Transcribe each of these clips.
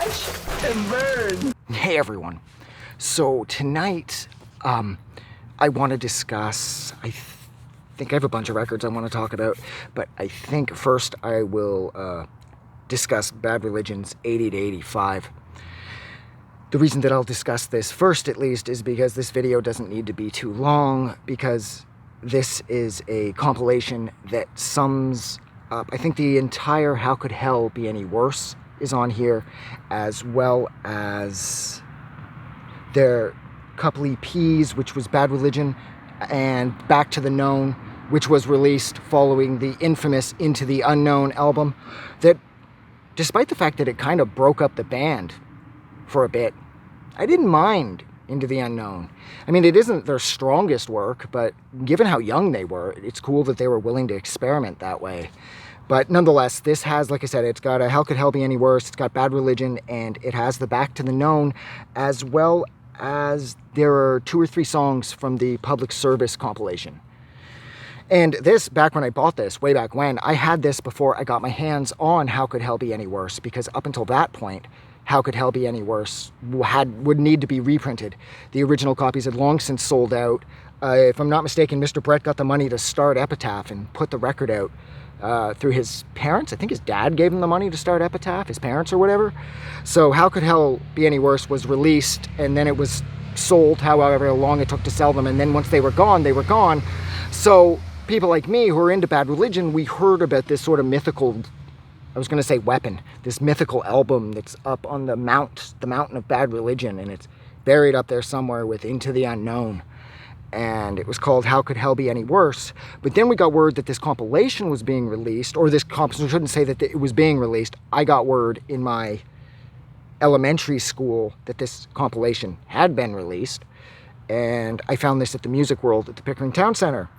Watch and learn. Hey everyone. So tonight, I want to discuss, I think I have a bunch of records I want to talk about, but I think first I will discuss Bad Religion's 80 to 85. The reason that I'll discuss this first, at least, is because this video doesn't need to be too long, because this is a compilation that sums up, I think, the entire How Could Hell Be Any Worse is on here, as well as their couple EPs, which was Bad Religion and Back to the Known, which was released following the infamous Into the Unknown album, that despite the fact that it kind of broke up the band for a bit, I didn't mind Into the Unknown. I mean, it isn't their strongest work, but given how young they were, it's cool that they were willing to experiment that way. But nonetheless, this has, like I said, it's got a How Could Hell Be Any Worse, it's got Bad Religion, and it has the Back to the Known, as well as there are 2 or 3 songs from the Public Service compilation. And this, back when I bought this, way back when, I had this before I got my hands on How Could Hell Be Any Worse, because up until that point, How Could Hell Be Any Worse would need to be reprinted. The original copies had long since sold out. If I'm not mistaken, Mr. Brett got the money to start Epitaph and put the record out through his parents. I think his dad gave him the money to start Epitaph, his parents or whatever. So How Could Hell Be Any Worse was released, and then it was sold however long it took to sell them, and then once they were gone, they were gone. So people like me who are into Bad Religion, we heard about this sort of mythical, I was going to say weapon, this mythical album that's up on the mountain of Bad Religion, and it's buried up there somewhere with Into the Unknown. And it was called How Could Hell Be Any Worse. But then we got word that this compilation was being released, or this compilation, I shouldn't say that it was being released. I got word in my elementary school that this compilation had been released, and I found this at the Music World at the Pickering Town Center.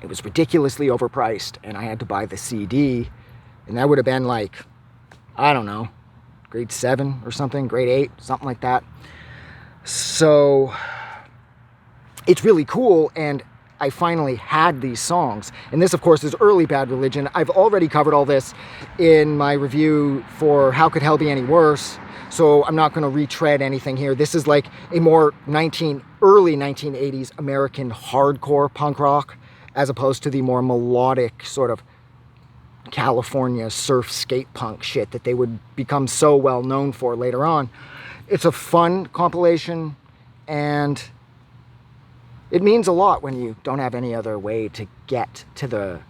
It was ridiculously overpriced, and I had to buy the CD, and that would have been like, I don't know, grade 7 or something, grade 8, something like that. So it's really cool, and I finally had these songs. And this, of course, is early Bad Religion. I've already covered all this in my review for How Could Hell Be Any Worse, so I'm not going to retread anything here. This is like a more early 1980s American hardcore punk rock, as opposed to the more melodic sort of California surf skate punk shit that they would become so well known for later on. It's a fun compilation, and it means a lot when you don't have any other way to get to the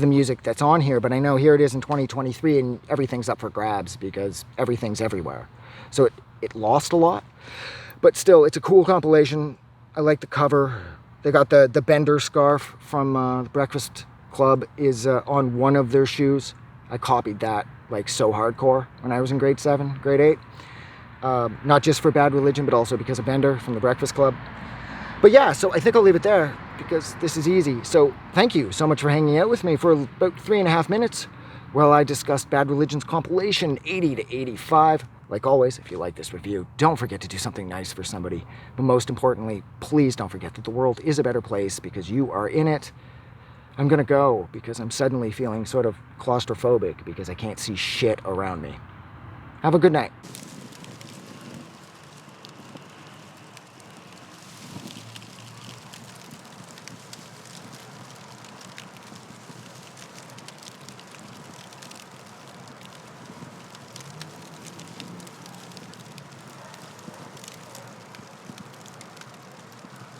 music that's on here. But I know here it is in 2023, and everything's up for grabs because everything's everywhere. So it lost a lot, but still, it's a cool compilation. I like the cover. They got the Bender scarf from the Breakfast Club is on one of their shoes. I copied that like so hardcore when I was in grade 7, grade 8. Not just for Bad Religion, but also because of Bender from the Breakfast Club. But yeah, so I think I'll leave it there because this is easy. So thank you so much for hanging out with me for about 3.5 minutes while I discussed Bad Religion's compilation 80 to 85. Like always, if you like this review, don't forget to do something nice for somebody. But most importantly, please don't forget that the world is a better place because you are in it. I'm gonna go because I'm suddenly feeling sort of claustrophobic because I can't see shit around me. Have a good night.